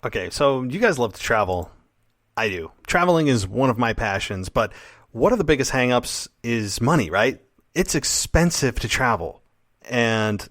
Okay, so you guys love to travel. I do. Traveling is one of my passions, but one of the biggest hangups is money, right? It's expensive to travel, and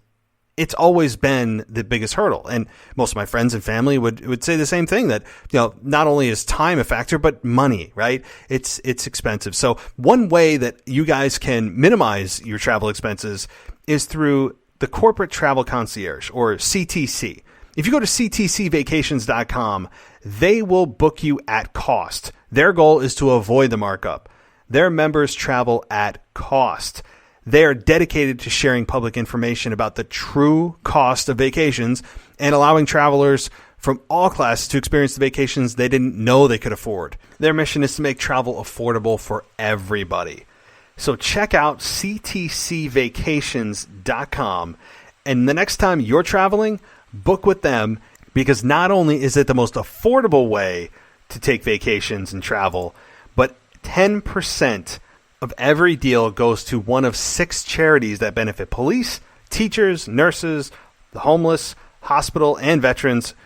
it's always been the biggest hurdle. And most of my friends and family would say the same thing, that, you know, not only is time a factor, but money, right? It's expensive. So one way that you guys can minimize your travel expenses is through the Corporate Travel Concierge, or CTC. If you go to ctcvacations.com, they will book you at cost. Their goal is to avoid the markup. Their members travel at cost. They are dedicated to sharing public information about the true cost of vacations and allowing travelers from all classes to experience the vacations they didn't know they could afford. Their mission is to make travel affordable for everybody. So check out ctcvacations.com, and the next time you're traveling, book with them, because not only is it the most affordable way to take vacations and travel, but 10% of every deal goes to one of 6 charities that benefit police, teachers, nurses, the homeless, hospital, and veterans.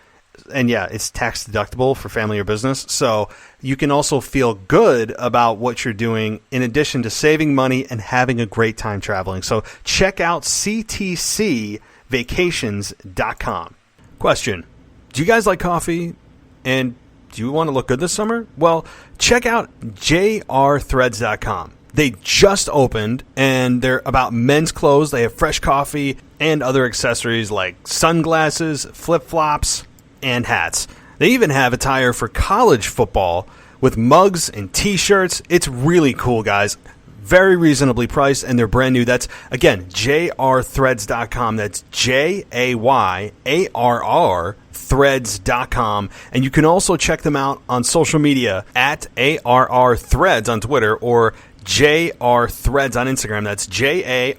And yeah, it's tax deductible for family or business. So you can also feel good about what you're doing in addition to saving money and having a great time traveling. So check out ctcvacations.com. Question: do you guys like coffee? And do you want to look good this summer? Well, check out jrthreads.com. They just opened, and they're about men's clothes. They have fresh coffee and other accessories like sunglasses, flip-flops, and hats. They even have attire for college football with mugs and t-shirts. It's really cool, guys. Very reasonably priced, and they're brand new. That's, again, jrthreads.com. That's JAYARR threads.com. And you can also check them out on social media at ARR Threads on Twitter, or JR Threads on Instagram. That's JAYARR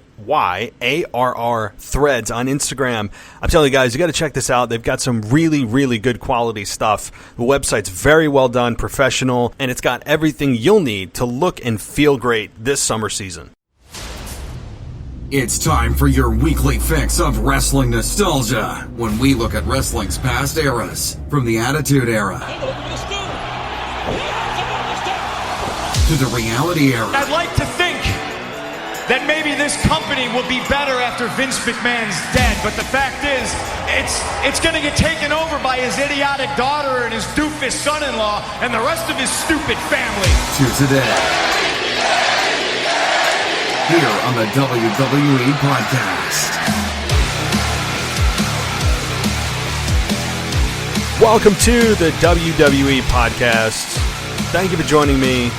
Threads on Instagram. I'm telling you guys, you got to check this out. They've got some really, really good quality stuff. The website's very well done, professional, and it's got everything you'll need to look and feel great this summer season. It's time for your weekly fix of wrestling nostalgia, when we look at wrestling's past eras, from the Attitude Era to the Reality Era. I'd like to think that maybe this company will be better after Vince McMahon's dead, but the fact is, it's going to get taken over by his idiotic daughter and his doofus son-in-law and the rest of his stupid family. To today, here on the WWE Podcast. Welcome to the WWE Podcast. Thank you for joining me.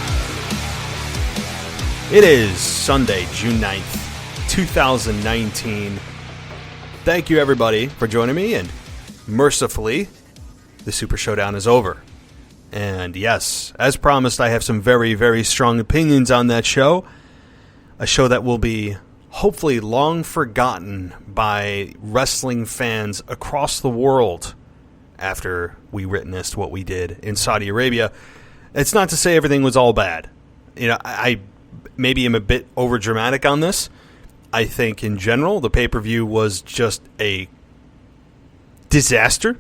It is Sunday, June 9th, 2019. Thank you, everybody, for joining me, and mercifully, the Super Showdown is over. And yes, as promised, I have some very, very strong opinions on that show. A show that will be hopefully long forgotten by wrestling fans across the world after we witnessed what we did in Saudi Arabia. It's not to say everything was all bad. You know, I maybe am a bit over dramatic on this. I think in general the pay-per-view was just a disaster,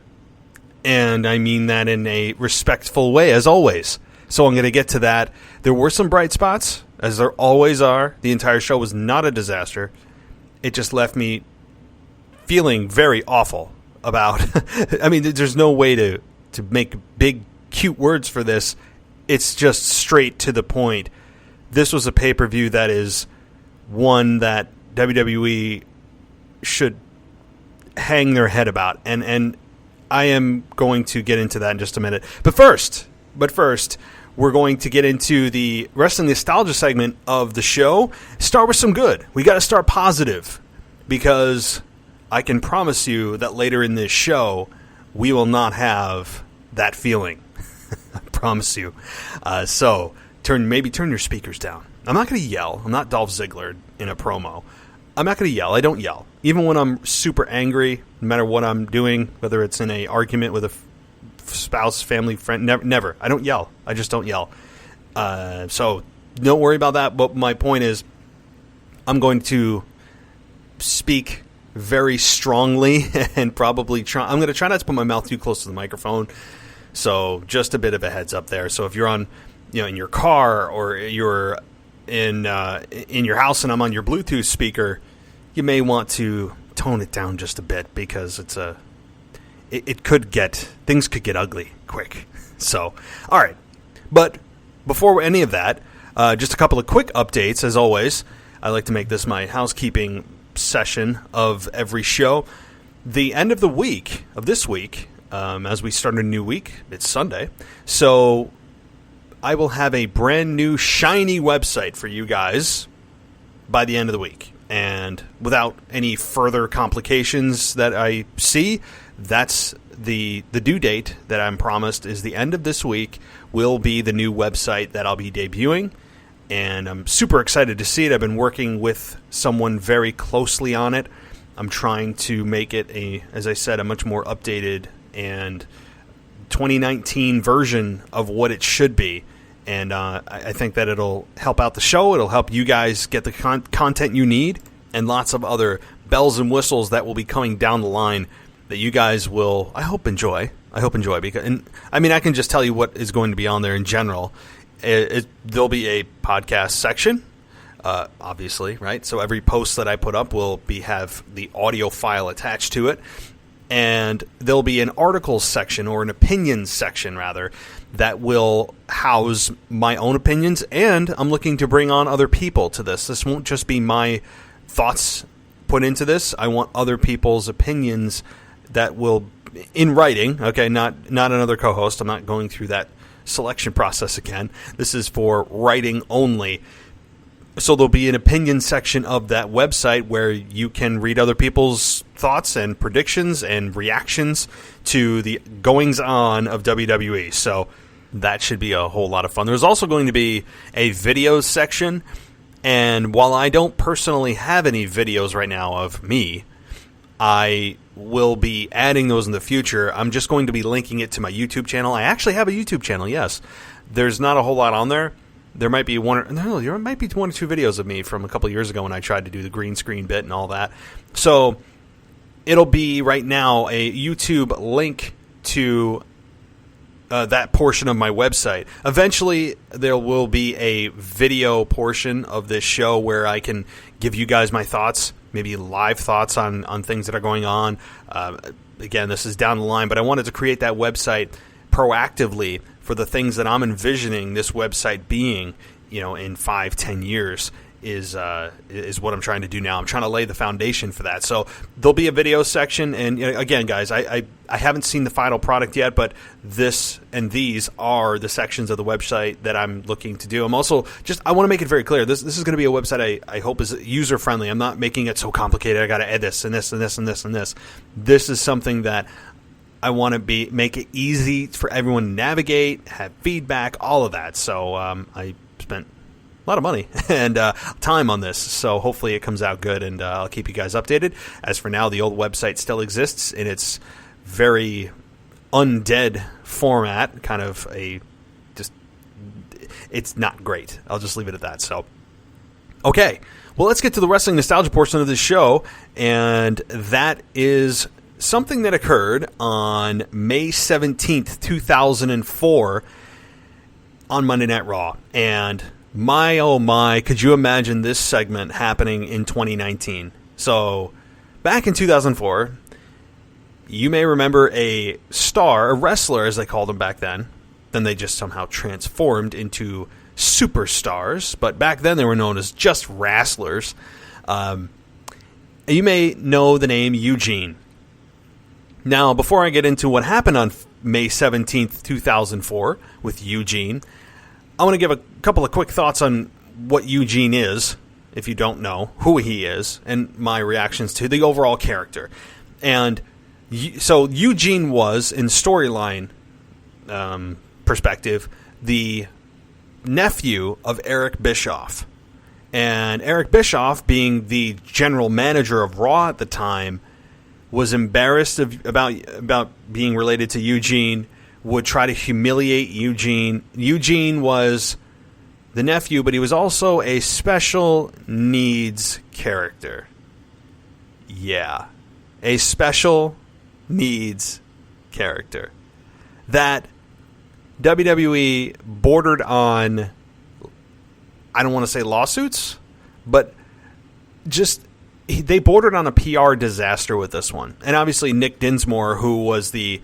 and I mean that in a respectful way, as always. So I'm going to get to that. There were some bright spots, as there always are. The entire show was not a disaster. It just left me feeling very awful about I mean, there's no way to make big cute words for this. It's just straight to the point. This was a pay-per-view that is one that WWE should hang their head about, and I am going to get into that in just a minute. But first, we're going to get into the wrestling nostalgia segment of the show. Start with some good. We got to start positive, because I can promise you that later in this show, we will not have that feeling. I promise you. So turn your speakers down. I'm not going to yell. I'm not Dolph Ziggler in a promo. I'm not going to yell. I don't yell. Even when I'm super angry, no matter what I'm doing, whether it's in an argument with a spouse, family, friend, never. I don't yell. I just don't yell. So don't worry about that. But my point is, I'm going to speak very strongly and probably I'm going to try not to put my mouth too close to the microphone. So just a bit of a heads up there. So if you're on, in your car or you're in your house and I'm on your Bluetooth speaker, you may want to tone it down just a bit because things could get ugly quick. So, all right. But before any of that, just a couple of quick updates. As always, I like to make this my housekeeping session of every show. The end of this week, as we start a new week, it's Sunday. So I will have a brand new shiny website for you guys by the end of the week. And without any further complications that I see, that's the due date that I'm promised is the end of this week will be the new website that I'll be debuting. And I'm super excited to see it. I've been working with someone very closely on it. I'm trying to make it as I said, a much more updated and 2019 version of what it should be. And I think that it'll help out the show. It'll help you guys get the content you need and lots of other bells and whistles that will be coming down the line that you guys will, I hope, enjoy. Because, and I mean, I can just tell you what is going to be on there in general. There'll be a podcast section, obviously, right? So every post that I put up will have the audio file attached to it. And there'll be an articles section, or an opinions section, rather, that will house my own opinions. And I'm looking to bring on other people to this. This won't just be my thoughts put into this. I want other people's opinions that will, in writing, okay, not another co-host. I'm not going through that selection process again. This is for writing only. So there'll be an opinion section of that website where you can read other people's thoughts and predictions and reactions to the goings-on of WWE. So that should be a whole lot of fun. There's also going to be a videos section. And while I don't personally have any videos right now of me, I will be adding those in the future. I'm just going to be linking it to my YouTube channel. I actually have a YouTube channel, yes. There's not a whole lot on there. There might be one or two videos of me from a couple years ago when I tried to do the green screen bit and all that. So it'll be right now a YouTube link to that portion of my website. Eventually, there will be a video portion of this show where I can give you guys my thoughts, maybe live thoughts on things that are going on. Again, this is down the line, but I wanted to create that website proactively for the things that I'm envisioning this website being, in 5-10 years is what I'm trying to do now. I'm trying to lay the foundation for that. So there'll be a video section, and again, guys, I haven't seen the final product yet, but this and these are the sections of the website that I'm looking to do. I'm also I want to make it very clear. This is going to be a website I hope is user friendly. I'm not making it so complicated. I got to add this and this and this and this and this. This is something that I want to make it easy for everyone to navigate, have feedback, all of that. So I spent a lot of money and time on this, so hopefully it comes out good, and I'll keep you guys updated. As for now, the old website still exists in its very undead format, kind of it's not great. I'll just leave it at that. So, okay, well, let's get to the wrestling nostalgia portion of this show, and that is something that occurred on May 17th, 2004 on Monday Night Raw. And my, oh my, could you imagine this segment happening in 2019? So, back in 2004, you may remember a wrestler as they called them back then. Then they just somehow transformed into superstars. But back then they were known as just wrestlers. You may know the name Eugene. Now, before I get into what happened on May 17th, 2004 with Eugene, I want to give a couple of quick thoughts on what Eugene is, if you don't know who he is, and my reactions to the overall character. And so Eugene was, in storyline perspective, the nephew of Eric Bischoff. And Eric Bischoff, being the general manager of Raw at the time, was embarrassed about being related to Eugene, would try to humiliate Eugene. Eugene was the nephew, but he was also a special needs character. Yeah. A special needs character that WWE bordered on, I don't want to say lawsuits, but just they bordered on a PR disaster with this one. And obviously Nick Dinsmore, who was the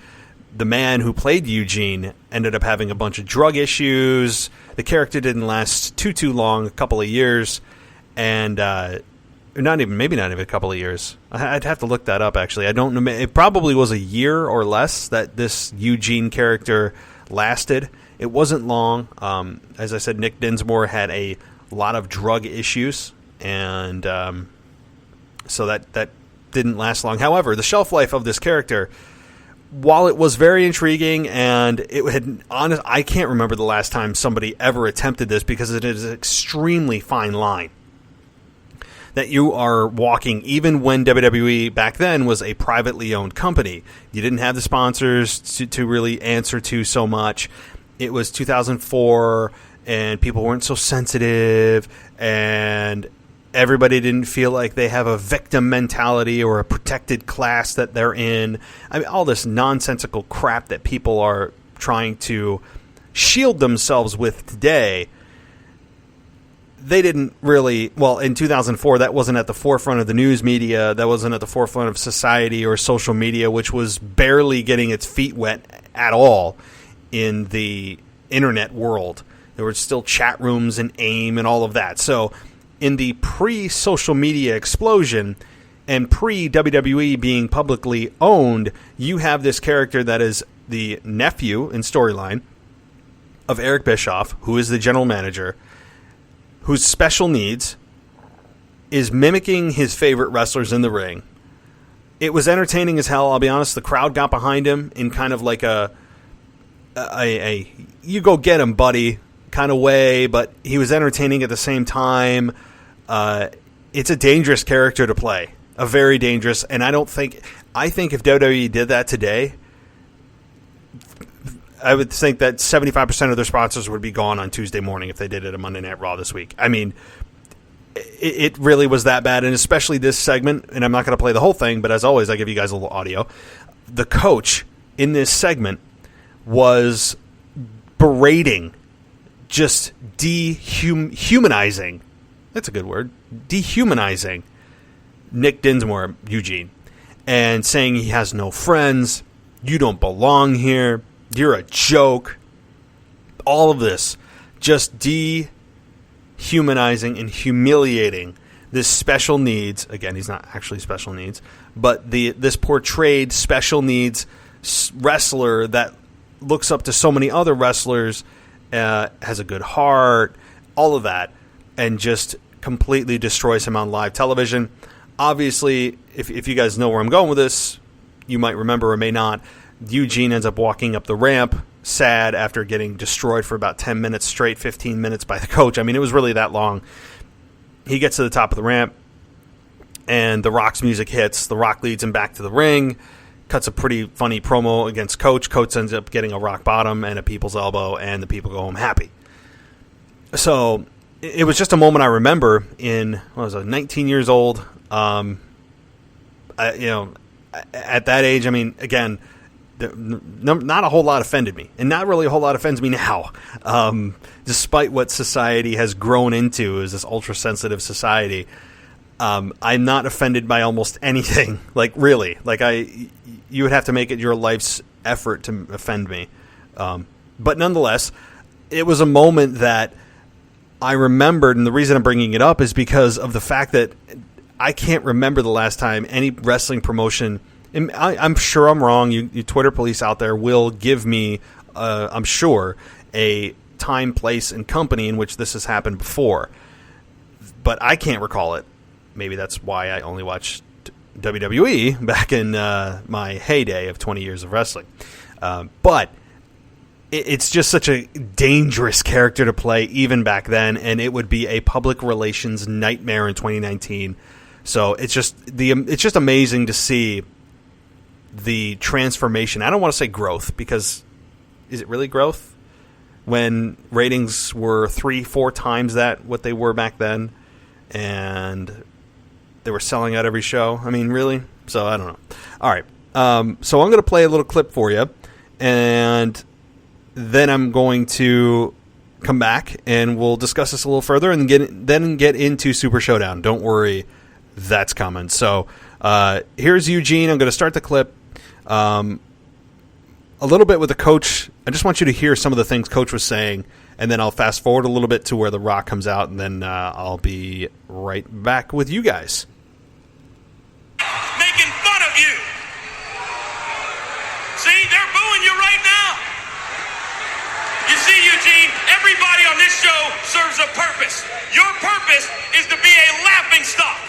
man who played Eugene, ended up having a bunch of drug issues. The character didn't last too long, a couple of years, and maybe not even a couple of years. I'd have to look that up, actually. I don't know. It probably was a year or less that this Eugene character lasted. It wasn't long. As I said, Nick Dinsmore had a lot of drug issues, and so that didn't last long. However, the shelf life of this character, while it was very intriguing, and I can't remember the last time somebody ever attempted this, because it is an extremely fine line that you are walking, even when WWE back then was a privately owned company. You didn't have the sponsors to really answer to so much. It was 2004, and people weren't so sensitive, and everybody didn't feel like they have a victim mentality or a protected class that they're in. I mean, all this nonsensical crap that people are trying to shield themselves with today. They didn't really, well, in 2004, that wasn't at the forefront of the news media. That wasn't at the forefront of society or social media, which was barely getting its feet wet at all in the internet world. There were still chat rooms and AIM and all of that. So in the pre-social media explosion and pre-WWE being publicly owned, you have this character that is the nephew in storyline of Eric Bischoff, who is the general manager, whose special needs is mimicking his favorite wrestlers in the ring. It was entertaining as hell. I'll be honest, the crowd got behind him in kind of like a you go get him, buddy kind of way, but he was entertaining at the same time. It's a dangerous character to play, a very dangerous, and I think if WWE did that today, I would think that 75% of their sponsors would be gone on Tuesday morning if they did it on Monday Night Raw this week. I mean, it really was that bad, and especially this segment, and I'm not going to play the whole thing, but as always, I give you guys a little audio. The coach in this segment was berating, just dehumanizing, that's a good word, dehumanizing Nick Dinsmore, Eugene, and saying he has no friends, you don't belong here, you're a joke. All of this just dehumanizing and humiliating this special needs. Again, he's not actually special needs, but this portrayed special needs wrestler that looks up to so many other wrestlers, has a good heart, all of that, and just completely destroys him on live television. Obviously, if you guys know where I'm going with this, you might remember or may not, Eugene ends up walking up the ramp, sad, after getting destroyed for about 10 minutes straight, 15 minutes by the coach. I mean, it was really that long. He gets to the top of the ramp, and The Rock's music hits. The Rock leads him back to the ring, cuts a pretty funny promo against Coach. Coach ends up getting a rock bottom and a people's elbow, and the people go home happy. So it was just a moment I remember in, 19 years old. At that age, I mean, again, not a whole lot offended me, and not really a whole lot offends me now, despite what society has grown into as this ultra-sensitive society. I'm not offended by almost anything, like really. Like you would have to make it your life's effort to offend me. But nonetheless, it was a moment that I remembered, and the reason I'm bringing it up is because of the fact that I can't remember the last time any wrestling promotion, and I'm sure I'm wrong, you Twitter police out there will give me, I'm sure, a time, place, and company in which this has happened before. But I can't recall it. Maybe that's why I only watched WWE back in my heyday of 20 years of wrestling. But it's just such a dangerous character to play even back then, and it would be a public relations nightmare in 2019. So it's just amazing to see the transformation. I don't want to say growth, because is it really growth when ratings were 3-4 times what they were back then, and they were selling out every show. I mean, really? So I don't know. All right. So I'm going to play a little clip for you, and then I'm going to come back and we'll discuss this a little further and then get into Super Showdown. Don't worry, that's coming. So here's Eugene. I'm going to start the clip a little bit with the coach. I just want you to hear some of the things Coach was saying, and then I'll fast forward a little bit to where The Rock comes out, and then I'll be right back with you guys. Making fun of you. See, they're booing you right now. You see, Eugene, everybody on this show serves a purpose. Your purpose is to be a laughing stock.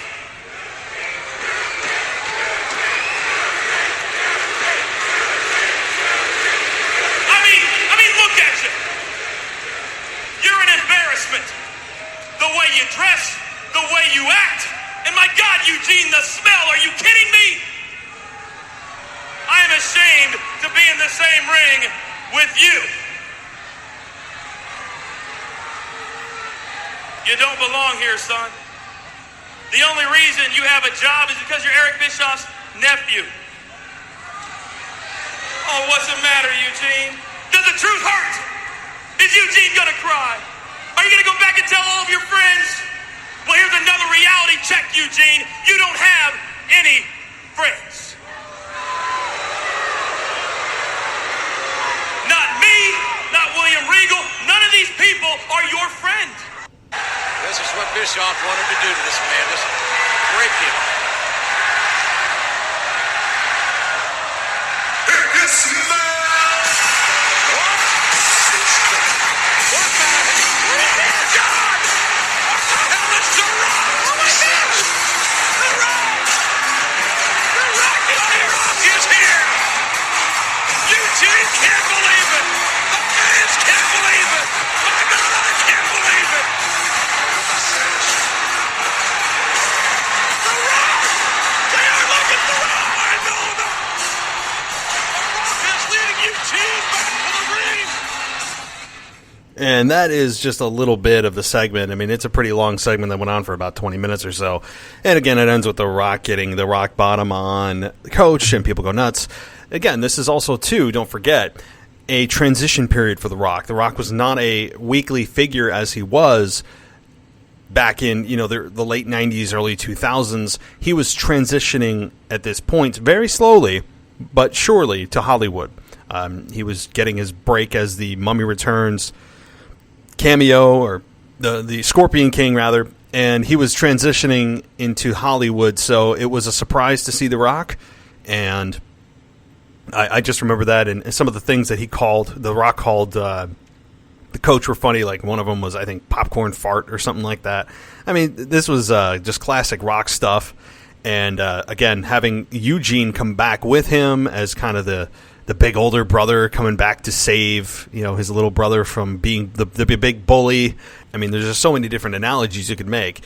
I mean, look at you. You're an embarrassment. The way you dress, the way you act. And my God, Eugene, the smell, are you kidding me? I am ashamed to be in the same ring with you. You don't belong here, son. The only reason you have a job is because you're Eric Bischoff's nephew. Oh, what's the matter, Eugene? Does the truth hurt? Is Eugene gonna cry? Are you gonna go back and tell all of your friends? Well, here's another reality check, Eugene. You don't have any friends. Not me, not William Regal. None of these people are your friend. This is what Bischoff wanted to do to this man. Just break him. This man! What? What the God! What the hell is The Rock? Oh my God! The Rock! The Rock is here! The Rock is here! Eugene can't believe it! The fans can't believe it! My God, I can't believe it! The Rock! They are looking for The Rock! I know them! The Rock is leading Eugene back to the ring! And that is just a little bit of the segment. I mean, it's a pretty long segment that went on for about 20 minutes or so. And again, it ends with The Rock getting the rock bottom on Coach, and people go nuts. Again, this is also, too, don't forget, a transition period for The Rock. The Rock was not a weekly figure as he was back in, the late 90s, early 2000s. He was transitioning at this point very slowly, but surely, to Hollywood. He was getting his break as the Mummy Returns cameo, or the Scorpion King, rather, and he was transitioning into Hollywood, so it was a surprise to see The Rock, and I just remember that, and some of the things that The Rock called the Coach were funny. Like, one of them was, I think, popcorn fart or something like that. I mean, this was just classic Rock stuff, and again, having Eugene come back with him as kind of the big older brother coming back to save, his little brother from being the big bully. I mean, there's just so many different analogies you could make.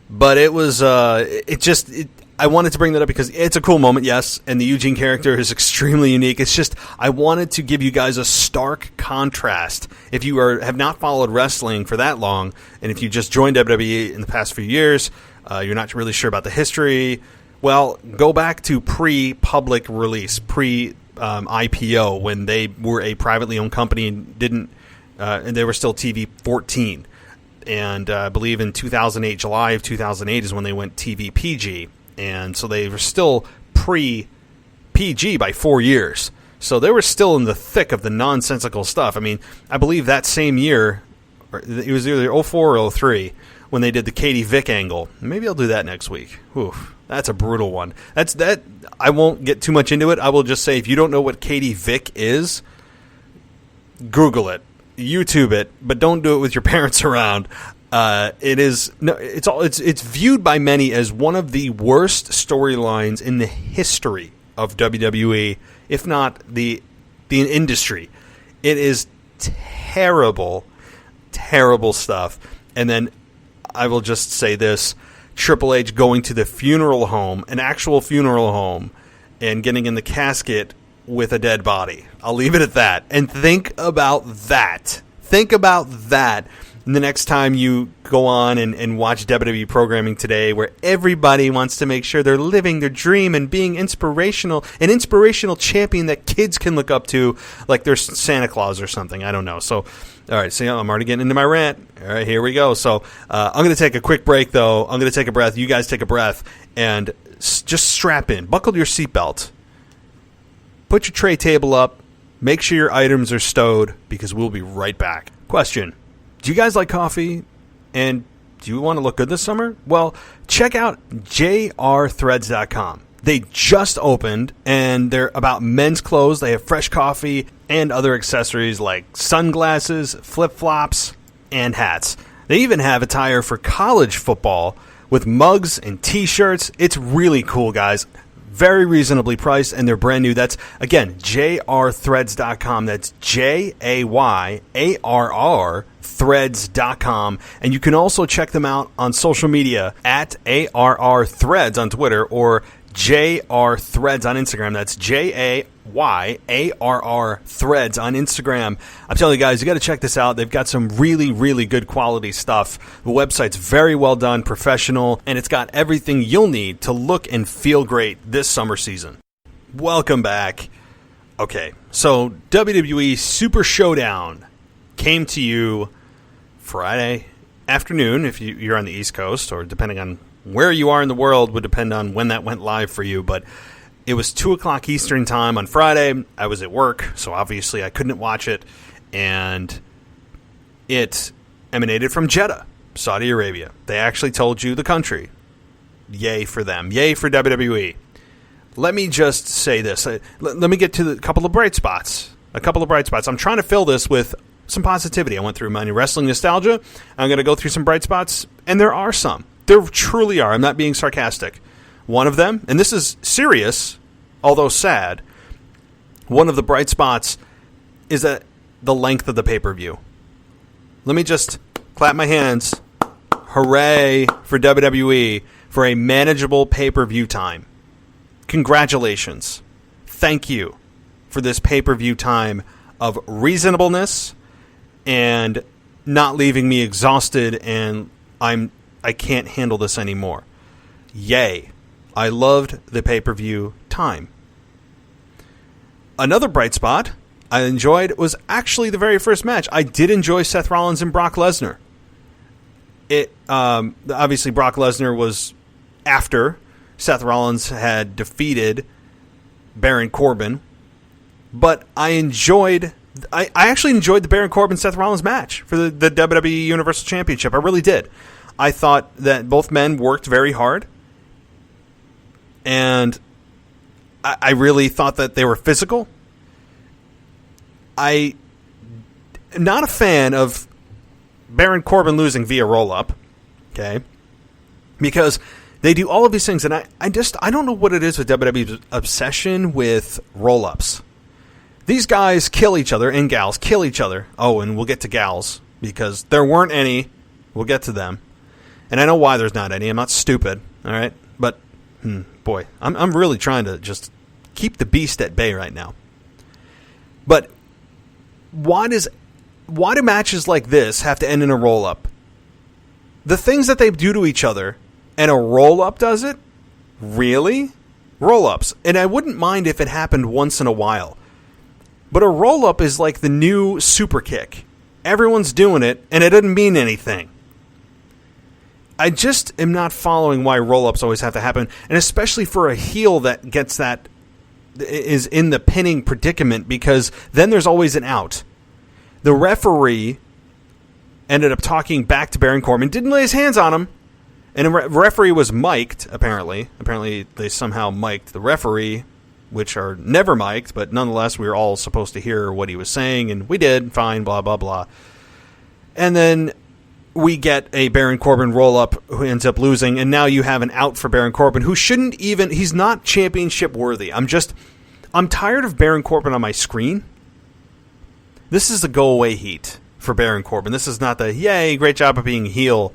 But it was, I wanted to bring that up because it's a cool moment, yes, and the Eugene character is extremely unique. It's just, I wanted to give you guys a stark contrast. If you have not followed wrestling for that long, and if you just joined WWE in the past few years, you're not really sure about the history, well, go back to pre-public release, IPO, when they were a privately owned company and and they were still TV 14. And I believe in July of 2008 is when they went TV PG. And so they were still pre-PG by 4 years. So they were still in the thick of the nonsensical stuff. I mean, I believe that same year, it was either 04 or 03, when they did the Katie Vick angle. Maybe I'll do that next week. Oof. That's a brutal one. I won't get too much into it. I will just say, if you don't know what Katie Vick is, Google it, YouTube it, but don't do it with your parents around. It's viewed by many as one of the worst storylines in the history of WWE, if not the industry. It is terrible, terrible stuff. And then I will just say this. Triple H going to the funeral home, an actual funeral home, and getting in the casket with a dead body. I'll leave it at that. And think about that. Think about that. the next time you go on and watch WWE programming today, where everybody wants to make sure they're living their dream and being inspirational, an inspirational champion that kids can look up to, like they're Santa Claus or something. I don't know. So, all right, so I'm already getting into my rant. All right, here we go. So I'm going to take a quick break, though. I'm going to take a breath. You guys take a breath and just strap in. Buckle your seatbelt. Put your tray table up. Make sure your items are stowed, because we'll be right back. Question. Do you guys like coffee? And do you want to look good this summer? Well, check out jrthreads.com. They just opened, and they're about men's clothes. They have fresh coffee and other accessories like sunglasses, flip-flops, and hats. They even have attire for college football with mugs and T-shirts. It's really cool, guys. Very reasonably priced, and they're brand new. That's, again, jrthreads.com. That's JAYARR threads.com. And you can also check them out on social media at ARR Threads on Twitter or JR Threads on Instagram. That's JAYARR Threads on Instagram. I'm telling you guys, you got to check this out. They've got some really, really good quality stuff. The website's very well done, professional, and it's got everything you'll need to look and feel great this summer season. Welcome back. Okay, so WWE Super ShowDown came to you Friday afternoon if you're on the East Coast, or depending on where you are in the world would depend on when that went live for you, but it was 2 o'clock Eastern time on Friday. I was at work, so obviously I couldn't watch it, and it emanated from Jeddah, Saudi Arabia. They actually told you the country. Yay for them. Yay for WWE. Let me just say this. Let me get to a couple of bright spots. I'm trying to fill this with some positivity. I went through my wrestling nostalgia. I'm going to go through some bright spots, and there are some. There truly are. I'm not being sarcastic. One of them, and this is serious, although sad, one of the bright spots is that the length of the pay-per-view. Let me just clap my hands. Hooray for WWE for a manageable pay-per-view time. Congratulations. Thank you for this pay-per-view time of reasonableness and not leaving me exhausted and I can't handle this anymore. Yay. I loved the pay-per-view time. Another bright spot I enjoyed was actually the very first match. I did enjoy Seth Rollins and Brock Lesnar. Obviously Brock Lesnar was after Seth Rollins had defeated Baron Corbin, but I actually enjoyed the Baron Corbin-Seth Rollins match for the WWE Universal Championship. I really did. I thought that both men worked very hard, and I really thought that they were physical. I am not a fan of Baron Corbin losing via roll-up, okay, because they do all of these things, and I don't know what it is with WWE's obsession with roll-ups. These guys kill each other, and gals kill each other. Oh, and we'll get to gals, because there weren't any. We'll get to them. And I know why there's not any. I'm not stupid, all right? But, boy, I'm really trying to just keep the beast at bay right now. But why do matches like this have to end in a roll-up? The things that they do to each other, and a roll-up does it? Really? Roll-ups. And I wouldn't mind if it happened once in a while. But a roll-up is like the new super kick. Everyone's doing it, and it doesn't mean anything. I just am not following why roll-ups always have to happen, and especially for a heel that is in the pinning predicament, because then there's always an out. The referee ended up talking back to Baron Corbin, didn't lay his hands on him, and the referee was mic'd, apparently. Apparently they somehow mic'd the referee, which are never mic'd, but nonetheless we were all supposed to hear what he was saying, and we did, fine, blah, blah, blah. And then we get a Baron Corbin roll-up who ends up losing, and now you have an out for Baron Corbin, who he's not championship worthy. I'm tired of Baron Corbin on my screen. This is the go-away heat for Baron Corbin. This is not the, yay, great job of being heel.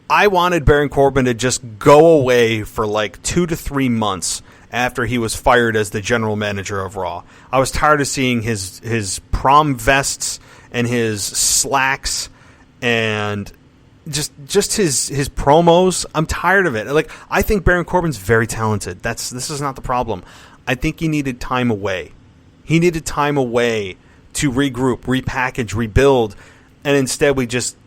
I wanted Baron Corbin to just go away for like 2 to 3 months after he was fired as the general manager of Raw. I was tired of seeing his prom vests and his slacks and just his promos. I'm tired of it. Like, I think Baron Corbin's very talented. This is not the problem. I think he needed time away. He needed time away to regroup, repackage, rebuild. And instead,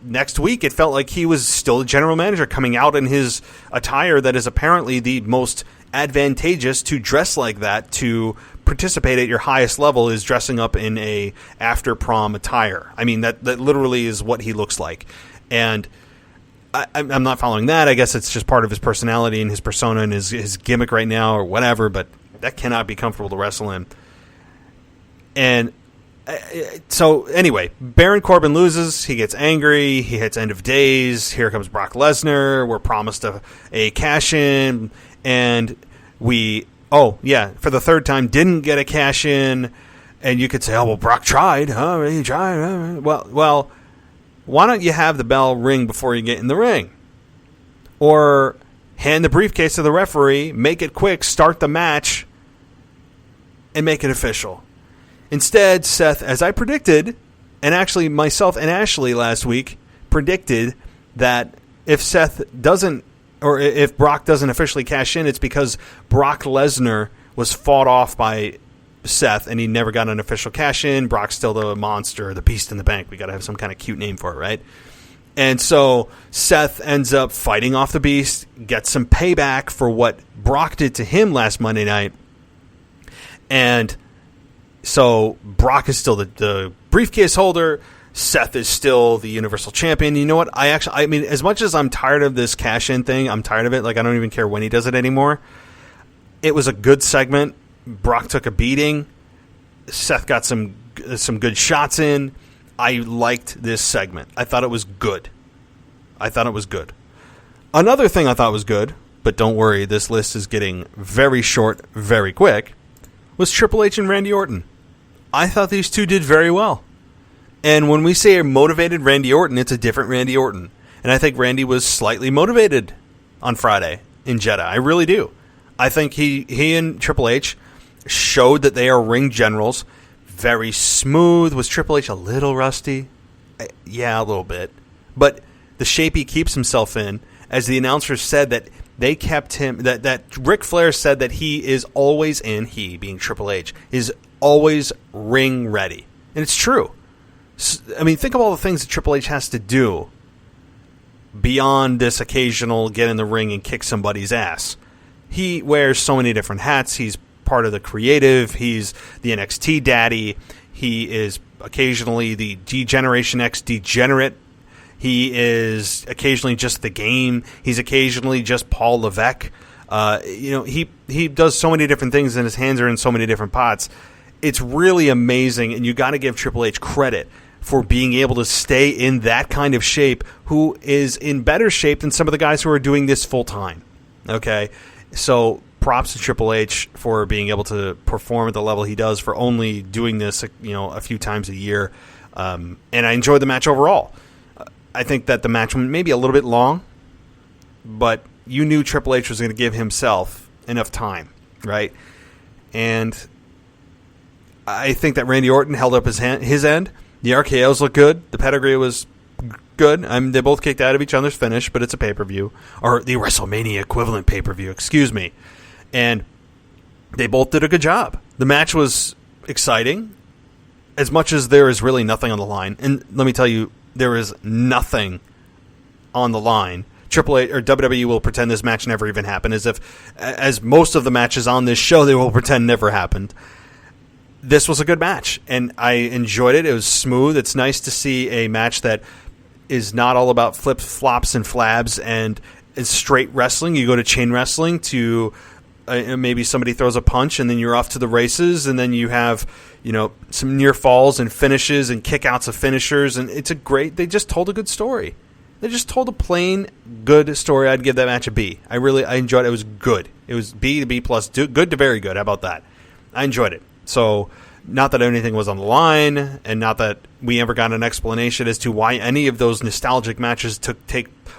next week, it felt like he was still a general manager coming out in his attire that is apparently the most advantageous to dress like that to participate at your highest level, is dressing up in a after prom attire. I mean, that literally is what he looks like. And I'm not following that. I guess it's just part of his personality and his persona and his gimmick right now or whatever, but that cannot be comfortable to wrestle in. And so anyway, Baron Corbin loses. He gets angry. He hits end of days. Here comes Brock Lesnar. We're promised a cash-in, and we, for the third time, didn't get a cash-in. And you could say, well, Brock tried. He tried. Well, why don't you have the bell ring before you get in the ring? Or hand the briefcase to the referee, make it quick, start the match, and make it official. Instead, Seth, as I predicted, and actually myself and Ashley last week predicted that if if Brock doesn't officially cash in, it's because Brock Lesnar was fought off by Seth and he never got an official cash in. Brock's still the monster, the beast in the bank. We got to have some kind of cute name for it, right? And so Seth ends up fighting off the beast, gets some payback for what Brock did to him last Monday night. And so Brock is still the briefcase holder. Seth is still the Universal Champion. You know what? I mean, as much as I'm tired of this cash-in thing, I'm tired of it. Like, I don't even care when he does it anymore. It was a good segment. Brock took a beating. Seth got some good shots in. I liked this segment. I thought it was good. Another thing I thought was good, but don't worry, this list is getting very short very quick, was Triple H and Randy Orton. I thought these two did very well. And when we say a motivated Randy Orton, it's a different Randy Orton. And I think Randy was slightly motivated on Friday in Jeddah. I really do. I think he and Triple H showed that they are ring generals. Very smooth. Was Triple H a little rusty? Yeah, a little bit. But the shape he keeps himself in, as the announcers said that they kept him, that Ric Flair said that he is always he being Triple H, is always ring ready. And it's true. I mean, think of all the things that Triple H has to do beyond this occasional get in the ring and kick somebody's ass. He wears so many different hats. He's part of the creative. He's the NXT daddy. He is occasionally the D-Generation X degenerate. He is occasionally just the game. He's occasionally just Paul Levesque. He does so many different things, and his hands are in so many different pots. It's really amazing, and you got to give Triple H credit for being able to stay in that kind of shape, who is in better shape than some of the guys who are doing this full time. Okay, so props to Triple H for being able to perform at the level he does for only doing this, a few times a year. And I enjoyed the match overall. I think that the match went maybe a little bit long, but you knew Triple H was going to give himself enough time, right? And I think that Randy Orton held up his end. The RKOs looked good. The pedigree was good. I mean, they both kicked out of each other's finish, but it's a pay-per-view. Or the WrestleMania equivalent pay-per-view, excuse me. And they both did a good job. The match was exciting, as much as there is really nothing on the line. And let me tell you, there is nothing on the line. Triple H or WWE will pretend this match never even happened, as most of the matches on this show, they will pretend never happened. This was a good match, and I enjoyed it. It was smooth. It's nice to see a match that is not all about flip-flops and flabs and straight wrestling. You go to chain wrestling to maybe somebody throws a punch, and then you're off to the races, and then you have some near falls and finishes and kickouts of finishers, and they just told a good story. They just told a plain good story. I'd give that match a B. I enjoyed it. It was good. It was B to B plus, good to very good. How about that? I enjoyed it. So, not that anything was on the line, and not that we ever got an explanation as to why any of those nostalgic matches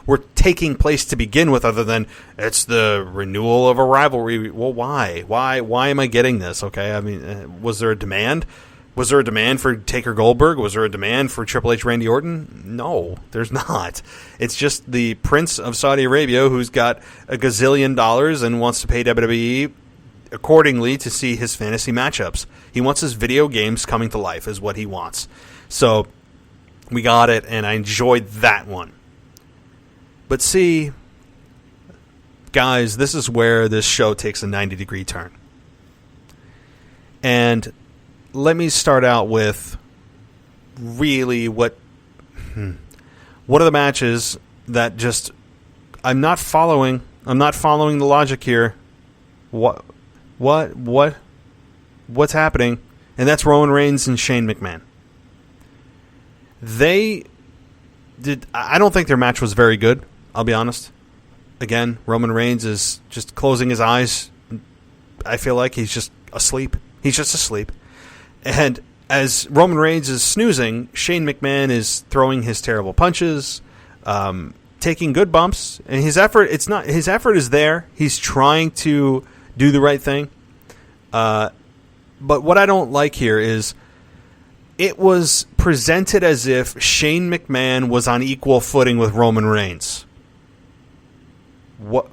were taking place to begin with, other than it's the renewal of a rivalry. Well, why? Why am I getting this? Okay, I mean, was there a demand? Was there a demand for Taker Goldberg? Was there a demand for Triple H Randy Orton? No, there's not. It's just the Prince of Saudi Arabia who's got a gazillion dollars and wants to pay WWE accordingly to see his fantasy matchups. He wants his video games coming to life is what he wants. So we got it, and I enjoyed that one. But see, guys, this is where this show takes a 90-degree turn. And let me start out with really what are the matches that just I'm not following the logic here. What's happening? And that's Roman Reigns and Shane McMahon. I don't think their match was very good, I'll be honest. Again, Roman Reigns is just closing his eyes. I feel like he's just asleep. He's just asleep. And as Roman Reigns is snoozing, Shane McMahon is throwing his terrible punches, taking good bumps, and his effort is there. He's trying to do the right thing. But what I don't like here is it was presented as if Shane McMahon was on equal footing with Roman Reigns. What?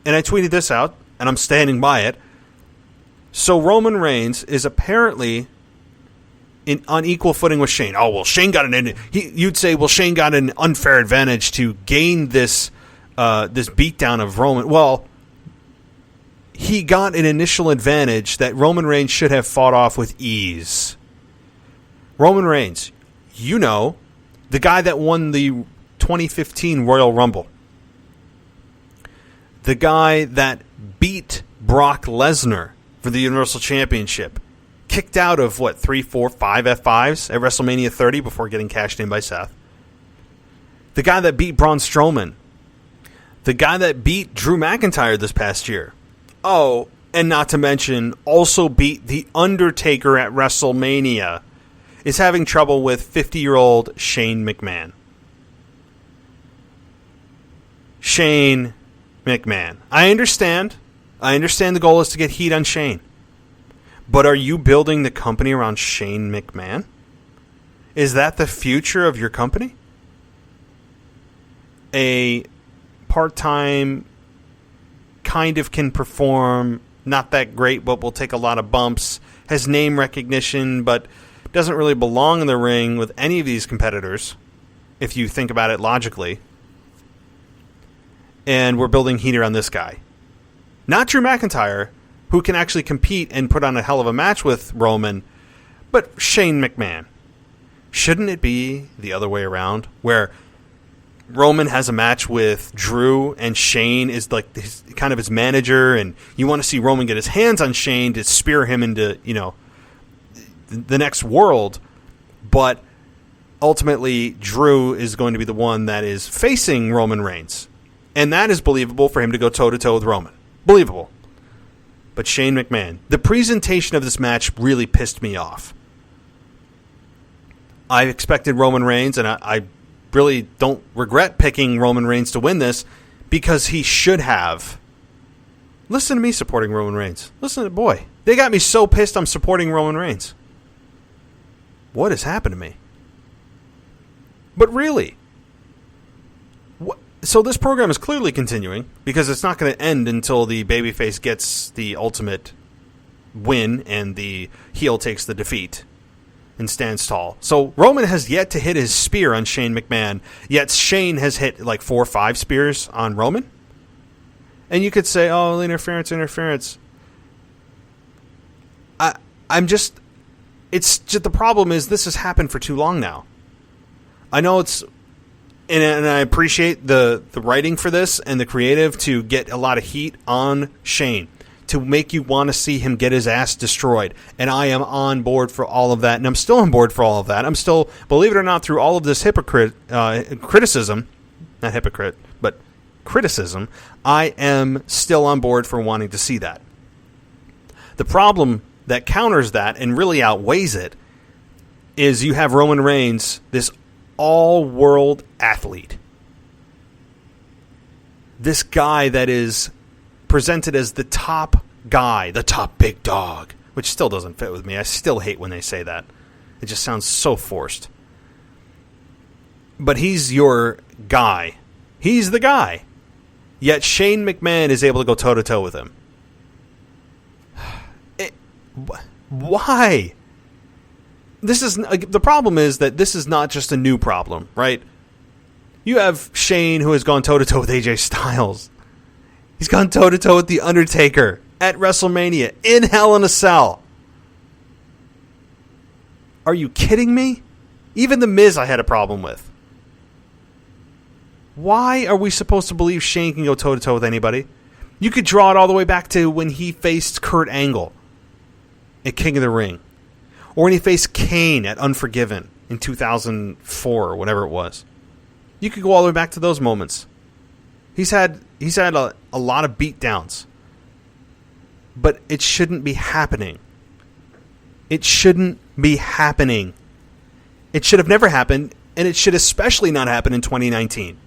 And I tweeted this out, and I'm standing by it. So Roman Reigns is apparently on equal footing with Shane. Oh, well, Shane got you'd say, well, Shane got an unfair advantage to gain this beatdown of Roman. Well, he got an initial advantage that Roman Reigns should have fought off with ease. Roman Reigns, the guy that won the 2015 Royal Rumble. The guy that beat Brock Lesnar for the Universal Championship. Kicked out of, 3, 4, 5 F5s at WrestleMania 30 before getting cashed in by Seth. The guy that beat Braun Strowman. The guy that beat Drew McIntyre this past year. Oh, and not to mention, also beat The Undertaker at WrestleMania. Is having trouble with 50-year-old Shane McMahon. Shane McMahon. I understand the goal is to get heat on Shane. But are you building the company around Shane McMahon? Is that the future of your company? A part-time, kind of can perform, not that great, but will take a lot of bumps, has name recognition, but doesn't really belong in the ring with any of these competitors, if you think about it logically. And we're building heat around this guy. Not Drew McIntyre, who can actually compete and put on a hell of a match with Roman, but Shane McMahon. Shouldn't it be the other way around, where Roman has a match with Drew and Shane is like kind of his manager, and you want to see Roman get his hands on Shane to spear him into, the next world, but ultimately Drew is going to be the one that is facing Roman Reigns. And that is believable for him to go toe-to-toe with Roman. Believable. But Shane McMahon, the presentation of this match really pissed me off. I expected Roman Reigns, and I really don't regret picking Roman Reigns to win this, because he should have. Listen to me supporting Roman Reigns. Boy, they got me so pissed I'm supporting Roman Reigns. What has happened to me? But really, so this program is clearly continuing, because it's not going to end until the babyface gets the ultimate win and the heel takes the defeat and stands tall. So Roman has yet to hit his spear on Shane McMahon, yet Shane has hit 4 or 5 spears on Roman. And you could say, oh, interference. It's just, the problem is this has happened for too long now. I know it's, and I appreciate the writing for this and the creative to get a lot of heat on Shane, to make you want to see him get his ass destroyed. And I am on board for all of that, and I'm still on board for all of that. I'm still, believe it or not, through all of this criticism, not hypocrite, but criticism, I am still on board for wanting to see that. The problem that counters that and really outweighs it is you have Roman Reigns, this all-world athlete. This guy that is presented as the top guy, the top big dog, which still doesn't fit with me. I still hate when they say that. It just sounds so forced. But he's your guy. He's the guy. Yet Shane McMahon is able to go toe-to-toe with him. Why? The problem is that this is not just a new problem, right? You have Shane, who has gone toe-to-toe with AJ Styles. He's gone toe-to-toe with The Undertaker at WrestleMania in Hell in a Cell. Are you kidding me? Even The Miz I had a problem with. Why are we supposed to believe Shane can go toe-to-toe with anybody? You could draw it all the way back to when he faced Kurt Angle at King of the Ring. Or when he faced Kane at Unforgiven in 2004 or whatever it was. You could go all the way back to those moments. He's had a lot of beatdowns. But it shouldn't be happening. It shouldn't be happening. It should have never happened, and it should especially not happen in 2019.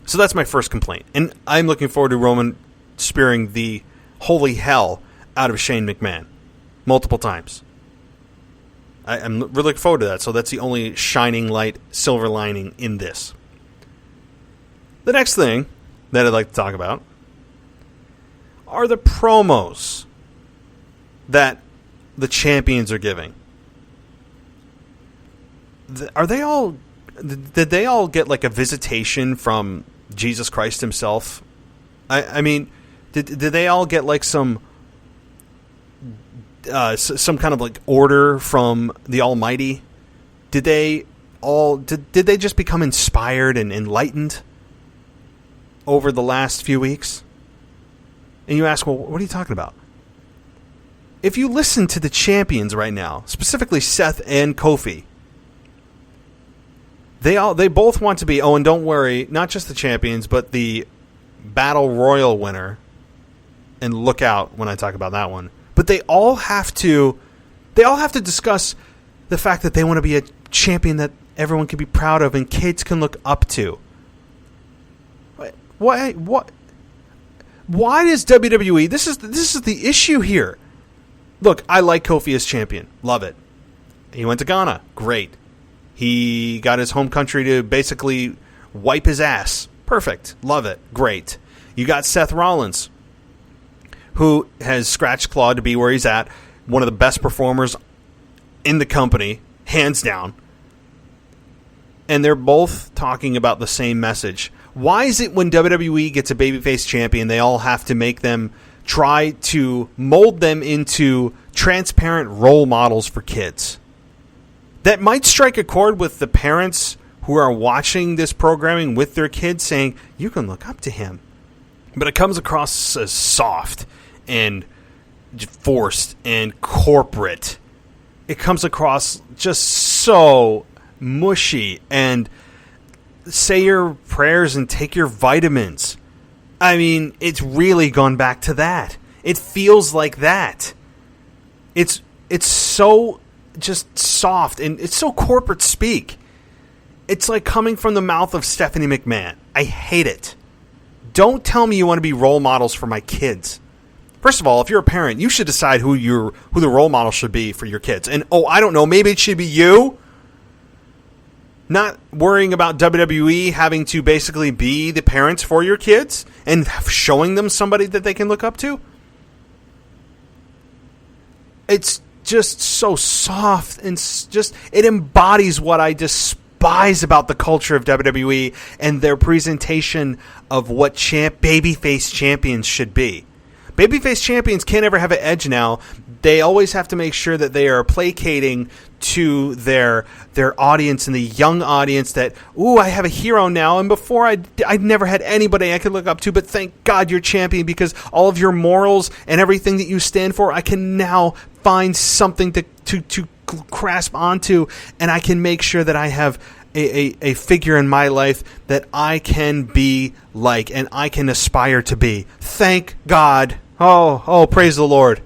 So that's my first complaint. And I'm looking forward to Roman spearing the holy hell out of Shane McMahon multiple times. I'm really looking forward to that. So that's the only shining light, silver lining in this. The next thing that I'd like to talk about are the promos that the champions are giving. Are they all... Did they all get like a visitation from Jesus Christ himself? I mean, did they all get like some kind of like order from the Almighty? Did they just become inspired and enlightened over the last few weeks? And you ask, well, what are you talking about? If you listen to the champions right now, specifically Seth and Kofi, they both want to be, oh, and don't worry, not just the champions, but the Battle Royal winner. And look out when I talk about that one. But they all have to discuss the fact that they want to be a champion that everyone can be proud of and kids can look up to. Why does WWE... This is the issue here. Look, I like Kofi as champion. Love it. He went to Ghana. Great. He got his home country to basically wipe his ass. Perfect. Love it. Great. You got Seth Rollins, who has scratch-clawed to be where he's at. One of the best performers in the company, hands down. And they're both talking about the same message. Why is it when WWE gets a babyface champion, they all have to make them try to mold them into transparent role models for kids? That might strike a chord with the parents who are watching this programming with their kids, saying, you can look up to him. But it comes across as soft and forced and corporate. It comes across just so mushy and say your prayers and take your vitamins. I mean, it's really gone back to that. It feels like that. It's so just soft and it's so corporate speak. It's like coming from the mouth of Stephanie McMahon. I hate it. Don't tell me you want to be role models for my kids. First of all, if you're a parent, you should decide who the role model should be for your kids. And I don't know, maybe it should be you. Not worrying about WWE having to basically be the parents for your kids and showing them somebody that they can look up to. It's just so soft and just it embodies what I despise about the culture of WWE and their presentation of what babyface champions should be. Babyface champions can't ever have an edge now. They always have to make sure that they are placating to their audience and the young audience that, ooh, I have a hero now. And before I'd never had anybody I could look up to, but thank God you're champion because all of your morals and everything that you stand for, I can now find something to grasp onto, and I can make sure that I have a figure in my life that I can be like and I can aspire to be. Thank God. Oh, praise the Lord.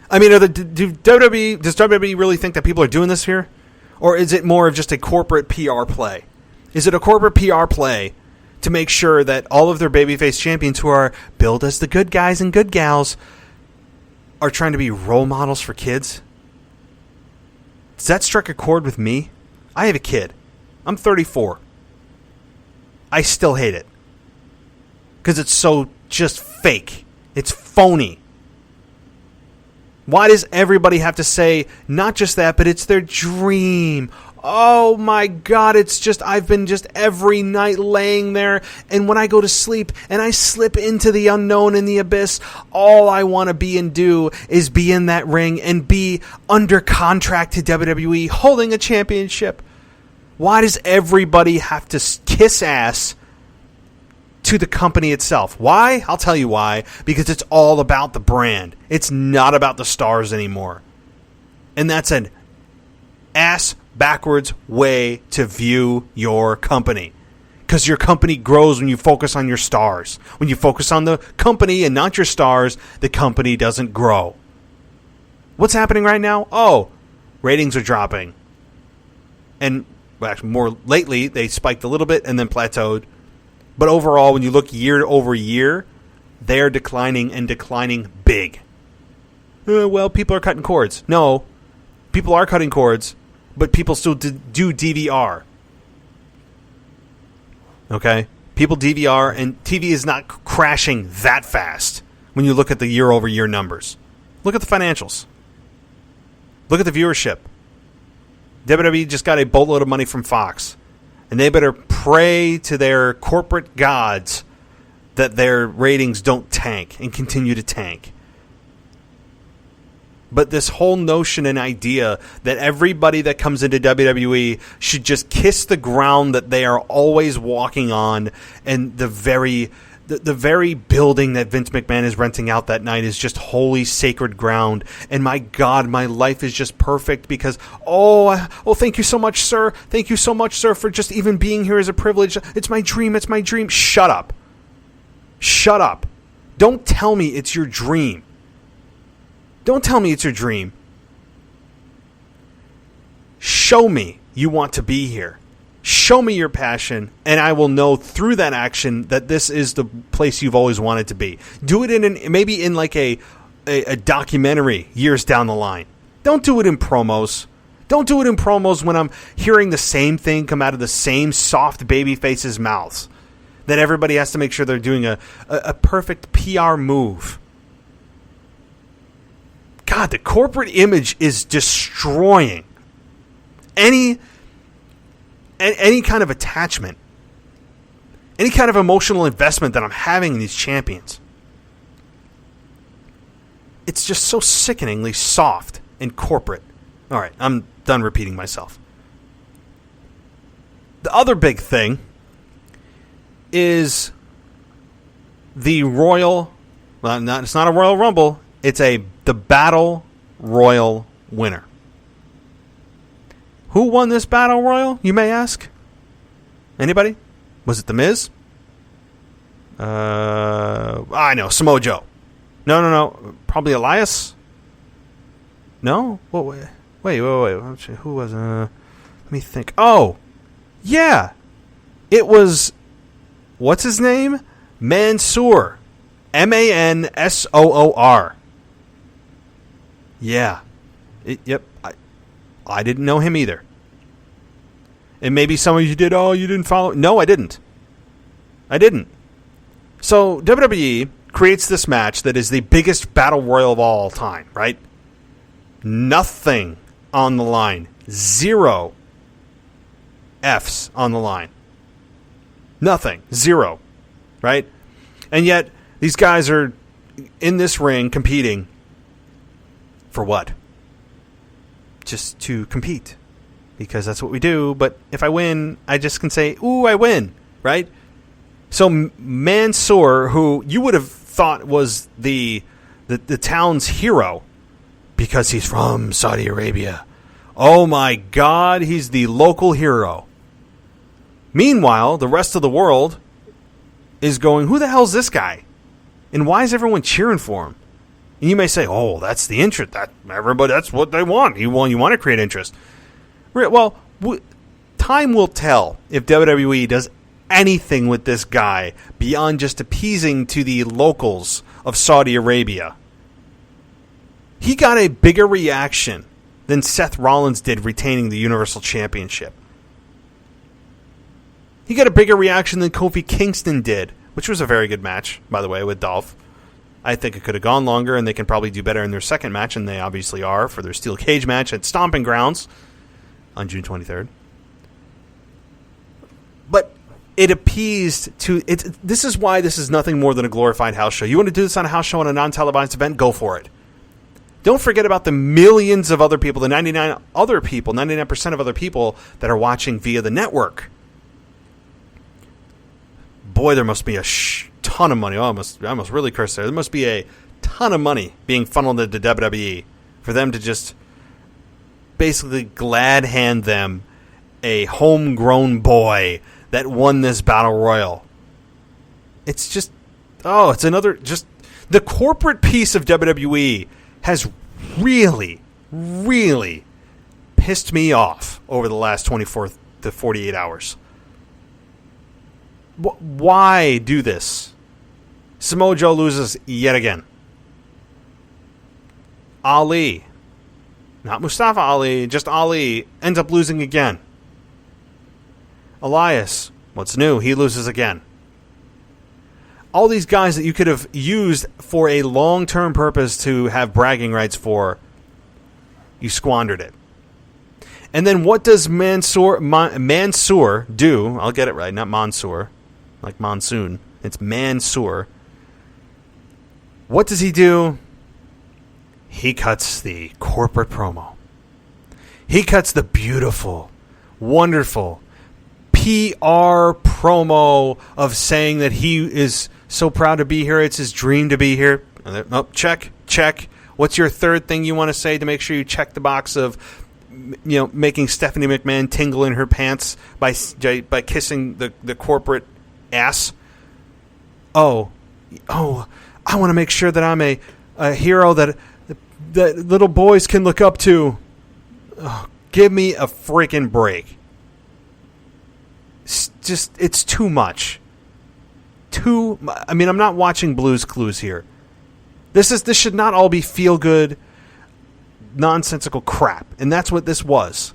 I mean, does WWE really think that people are doing this here? Or is it more of just a corporate PR play? Is it a corporate PR play to make sure that all of their babyface champions who are billed as the good guys and good gals are trying to be role models for kids? Does that strike a chord with me? I have a kid. I'm 34. I still hate it. Because it's so just fake. It's phony. Why does everybody have to say not just that, but it's their dream? Oh my God, it's just, I've been just every night laying there, and when I go to sleep and I slip into the unknown and the abyss, all I want to be and do is be in that ring and be under contract to WWE holding a championship. Why does everybody have to kiss ass to the company itself? Why? I'll tell you why. Because it's all about the brand. It's not about the stars anymore. And that's an ass backwards way to view your company. Because your company grows when you focus on your stars. When you focus on the company and not your stars, the company doesn't grow. What's happening right now? Oh, ratings are dropping. And well, actually, more lately, they spiked a little bit and then plateaued. But overall, when you look year over year, they're declining and declining big. Well, people are cutting cords. No, people are cutting cords, but people still do DVR. Okay? People DVR, and TV is not crashing that fast when you look at the year over year numbers. Look at the financials. Look at the viewership. WWE just got a boatload of money from Fox. And they better pray to their corporate gods that their ratings don't tank and continue to tank. But this whole notion and idea that everybody that comes into WWE should just kiss the ground that they are always walking on, and the very building that Vince McMahon is renting out that night is just holy, sacred ground. And my God, my life is just perfect because, thank you so much, sir. Thank you so much, sir, for just even being here is a privilege. It's my dream. It's my dream. Shut up. Shut up. Don't tell me it's your dream. Don't tell me it's your dream. Show me you want to be here. Show me your passion, and I will know through that action that this is the place you've always wanted to be. Do it maybe in like a documentary years down the line. Don't do it in promos. Don't do it in promos when I'm hearing the same thing come out of the same soft baby faces' mouths. That everybody has to make sure they're doing a perfect PR move. God, the corporate image is destroying any kind of attachment, any kind of emotional investment that I'm having in these champions. It's just so sickeningly soft and corporate. All right, I'm done repeating myself. The other big thing is the Royal... Well, it's not a Royal Rumble. It's the Battle Royal winner. Who won this Battle Royal, you may ask? Anybody? Was it The Miz? I know, Samoa Joe. No. Probably Elias? No? Wait. Who was... let me think. Oh! Yeah! It was... What's his name? Mansoor. Mansoor. Yeah. Yep. I didn't know him either. And maybe some of you did. Oh, you didn't follow. No, I didn't. So WWE creates this match that is the biggest battle royal of all time, right? Nothing on the line. 0 Fs on the line. Nothing. 0. Right? And yet, these guys are in this ring competing for what? Just to compete. Because that's what we do. But if I win, I just can say, ooh, I win. Right? So Mansoor, who you would have thought was the town's hero because he's from Saudi Arabia. Oh my God, he's the local hero. Meanwhile, the rest of the world is going, who the hell's this guy? And why is everyone cheering for him? And you may say, oh, that's the interest. That's what they want. You want to create interest. Well, time will tell if WWE does anything with this guy beyond just appeasing to the locals of Saudi Arabia. He got a bigger reaction than Seth Rollins did retaining the Universal Championship. He got a bigger reaction than Kofi Kingston did, which was a very good match, by the way, with Dolph. I think it could have gone longer, and they can probably do better in their second match, and they obviously are, for their Steel Cage match at Stomping Grounds on June 23rd. But it appeased to... This is why this is nothing more than a glorified house show. You want to do this on a house show on a non-televised event? Go for it. Don't forget about the millions of other people, the 99% of other people that are watching via the network. Boy, there must be a ton of money. I almost really cursed there. There must be a ton of money being funneled into WWE for them to just basically glad hand them a homegrown boy that won this battle royal. It's just, it's another, just the corporate piece of WWE has really, really pissed me off over the last 24 to 48 hours. Why do this? Samoa Joe loses yet again. Ali, not Mustafa Ali, just Ali, ends up losing again. Elias, what's new? He loses again. All these guys that you could have used for a long-term purpose to have bragging rights for, you squandered it. And then what does Mansoor do? I'll get it right, not Mansoor. Like monsoon. It's Mansoor. What does he do? He cuts the corporate promo. He cuts the beautiful, wonderful PR promo of saying that he is so proud to be here. It's his dream to be here. Check. What's your third thing you want to say to make sure you check the box of, making Stephanie McMahon tingle in her pants by kissing the corporate ass? I want to make sure that I'm a hero that little boys can look up to. Give me a freaking break. It's too much. I'm not watching Blue's Clues here. This should not all be feel good, nonsensical crap, and that's what this was.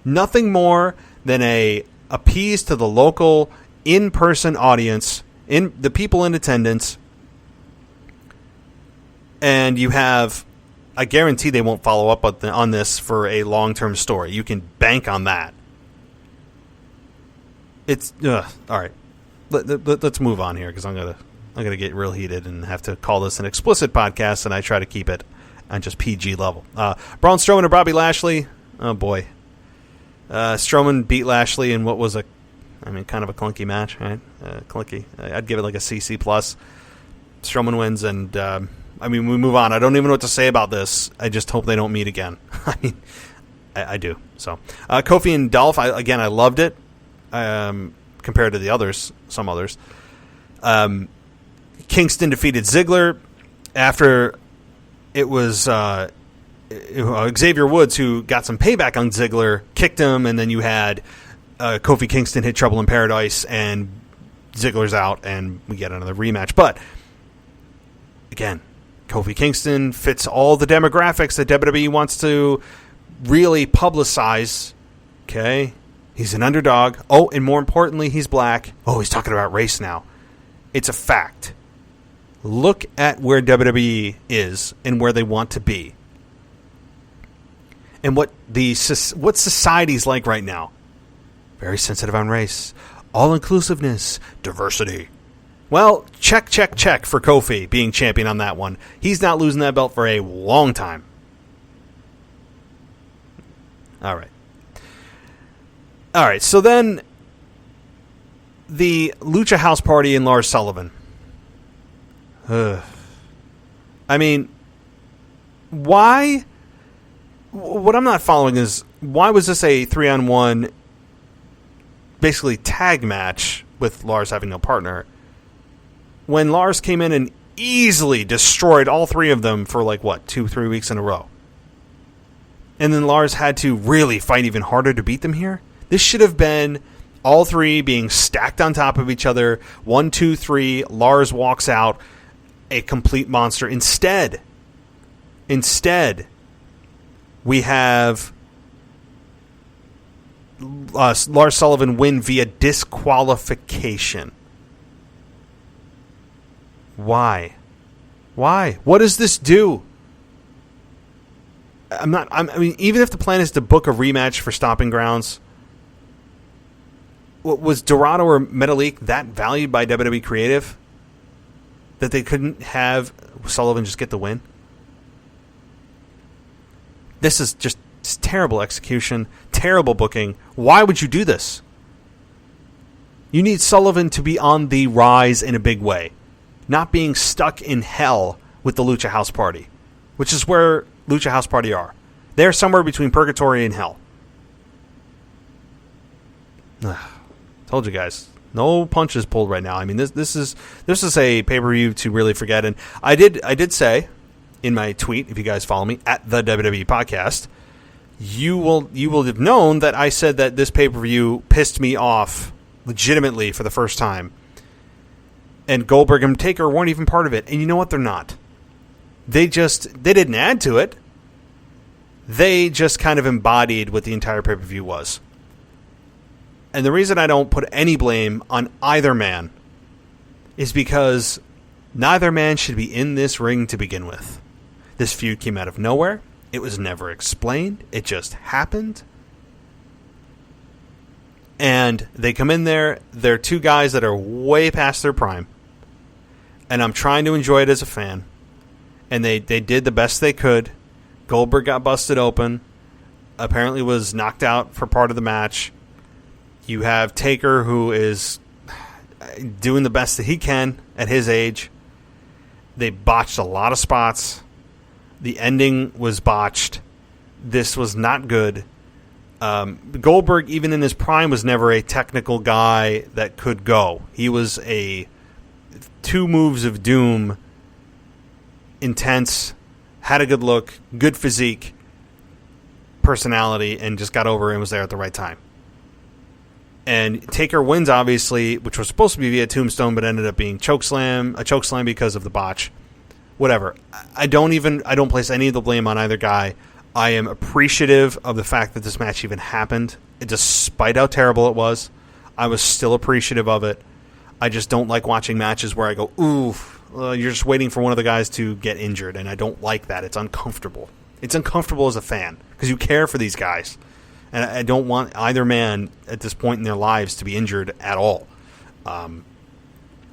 Nothing more than a appease to the local in-person audience, in the people in attendance, and you have, I guarantee they won't follow up on this for a long-term story. You can bank on that. It's all right. Let's move on here because I'm gonna get real heated and have to call this an explicit podcast, and I try to keep it on just PG level. Braun Strowman and Bobby Lashley. Oh boy, Strowman beat Lashley in what was kind of a clunky match, right? Clunky. I'd give it like a CC+. Strowman wins, and we move on. I don't even know what to say about this. I just hope they don't meet again. I do. So, Kofi and Dolph, I loved it compared to the others, some others. Kingston defeated Ziggler after it was Xavier Woods who got some payback on Ziggler, kicked him, and then you had Kofi Kingston hit Trouble in Paradise, and Ziggler's out, and we get another rematch. But, again, Kofi Kingston fits all the demographics that WWE wants to really publicize. Okay? He's an underdog. Oh, and more importantly, he's black. Oh, he's talking about race now. It's a fact. Look at where WWE is and where they want to be. And what society's like right now. Very sensitive on race. All-inclusiveness. Diversity. Well, check for Kofi being champion on that one. He's not losing that belt for a long time. All right, so then the Lucha House Party and Lars Sullivan. Why? What I'm not following is, why was this a 3-on-1 basically tag match with Lars having no partner when Lars came in and easily destroyed all three of them for 2-3 weeks in a row? And then Lars had to really fight even harder to beat them here? This should have been all three being stacked on top of each other. 1, 2, 3. Lars walks out a complete monster. Instead, we have Lars Sullivan win via disqualification. Why? What does this do? I mean, even if the plan is to book a rematch for Stomping Grounds, was Dorado or Metalik that valued by WWE Creative that they couldn't have Sullivan just get the win? This is just terrible execution, terrible booking. Why would you do this? You need Sullivan to be on the rise in a big way, not being stuck in hell with the Lucha House Party, which is where Lucha House Party are. They're somewhere between purgatory and hell. Told you guys, no punches pulled right now. I mean, this is a pay-per-view to really forget. And I did say in my tweet, if you guys follow me at the WWE Podcast, you will have known that I said that this pay-per-view pissed me off legitimately for the first time. And Goldberg and Taker weren't even part of it. And you know what? They're not. They didn't add to it. They just kind of embodied what the entire pay-per-view was. And the reason I don't put any blame on either man is because neither man should be in this ring to begin with. This feud came out of nowhere. It was never explained. It just happened. And they come in there. They're two guys that are way past their prime. And I'm trying to enjoy it as a fan. And they did the best they could. Goldberg got busted open. Apparently was knocked out for part of the match. You have Taker, who is doing the best that he can at his age. They botched a lot of spots. The ending was botched. This was not good. Goldberg, even in his prime, was never a technical guy that could go. He was a 2 moves of doom, intense, had a good look, good physique, personality, and just got over and was there at the right time. And Taker wins, obviously, which was supposed to be via tombstone, but ended up being a chokeslam because of the botch. Whatever. I don't place any of the blame on either guy. I am appreciative of the fact that this match even happened. Despite how terrible it was, I was still appreciative of it. I just don't like watching matches where I go, oof, you're just waiting for one of the guys to get injured, and I don't like that. It's uncomfortable. It's uncomfortable as a fan, because you care for these guys. And I don't want either man at this point in their lives to be injured at all.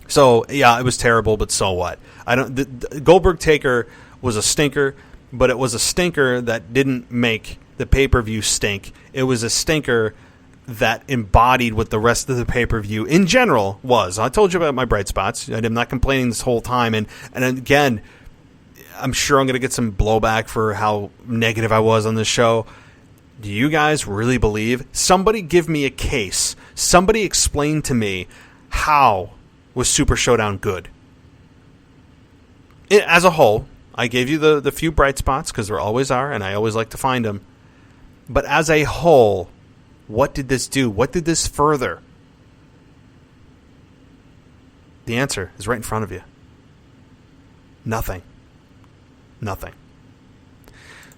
So, yeah, it was terrible, but so what? The Goldberg Taker was a stinker, but it was a stinker that didn't make the pay-per-view stink. It was a stinker that embodied what the rest of the pay-per-view in general was. I told you about my bright spots. I'm not complaining this whole time. And again, I'm sure I'm going to get some blowback for how negative I was on this show. Do you guys really believe? Somebody give me a case. Somebody explain to me how was Super Showdown good? As a whole, I gave you the few bright spots because there always are, and I always like to find them. But as a whole, what did this do? What did this further? The answer is right in front of you. Nothing.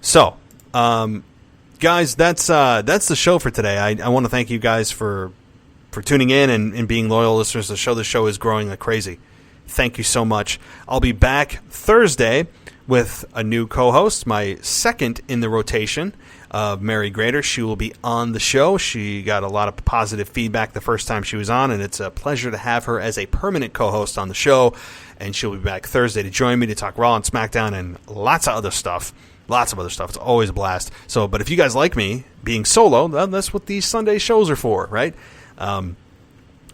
So, guys, that's the show for today. I want to thank you guys for tuning in and being loyal listeners to the show. The show is growing like crazy. Thank you so much. I'll be back Thursday with a new co-host, my second in the rotation, Mary Grader. She will be on the show. She got a lot of positive feedback the first time she was on, and it's a pleasure to have her as a permanent co-host on the show. And she'll be back Thursday to join me to talk Raw and SmackDown and lots of other stuff. It's always a blast. So, but if you guys like me being solo, that's what these Sunday shows are for, right?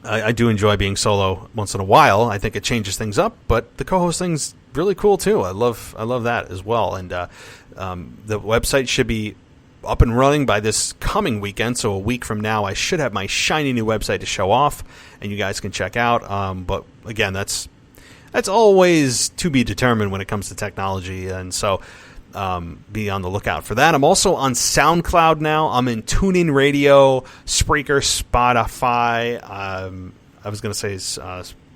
I do enjoy being solo once in a while. I think it changes things up, but the co-host thing's really cool too. I love that as well. And the website should be up and running by this coming weekend. So a week from now, I should have my shiny new website to show off, and you guys can check out. But again, that's always to be determined when it comes to technology. And so be on the lookout for that. I'm also on SoundCloud now. I'm in TuneIn Radio, Spreaker, Spotify. I was going to say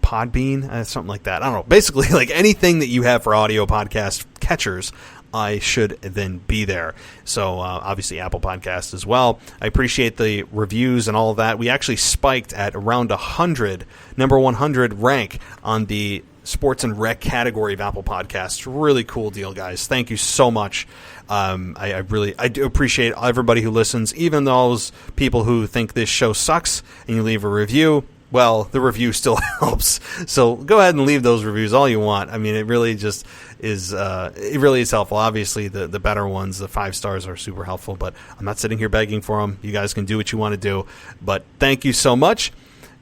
Podbean, something like that. I don't know. Basically, like anything that you have for audio podcast catchers, I should then be there. So obviously Apple Podcasts as well. I appreciate the reviews and all of that. We actually spiked at around 100, number 100 rank on the sports and rec category of Apple Podcasts. Really cool deal, guys. Thank you so much. I do appreciate everybody who listens, even those people who think this show sucks and you leave a review. Well, the review still helps. So go ahead and leave those reviews all you want. I mean, it really just is, it really is helpful. Obviously, the better ones, the 5 stars, are super helpful, but I'm not sitting here begging for them. You guys can do what you want to do. But thank you so much.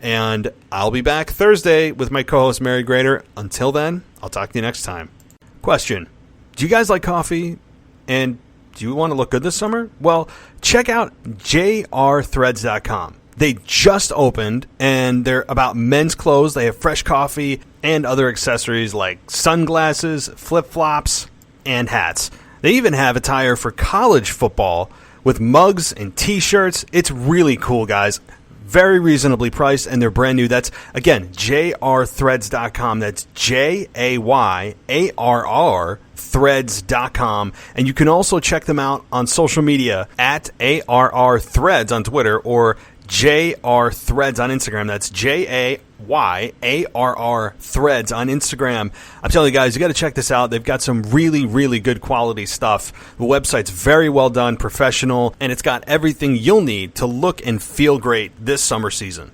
And I'll be back Thursday with my co-host, Mary Grader. Until then, I'll talk to you next time. Question. Do you guys like coffee? And do you want to look good this summer? Well, check out jrthreads.com. They just opened, and they're about men's clothes. They have fresh coffee and other accessories like sunglasses, flip-flops, and hats. They even have attire for college football with mugs and T-shirts. It's really cool, guys. Very reasonably priced, and they're brand new. That's, again, jrthreads.com. That's JAYARR threads.com. And you can also check them out on social media at ARR Threads on Twitter or JR Threads on Instagram. That's JAYARR Threads on Instagram. I'm telling you guys, you got to check this out. They've got some really, really good quality stuff. The website's very well done, professional, and it's got everything you'll need to look and feel great this summer season.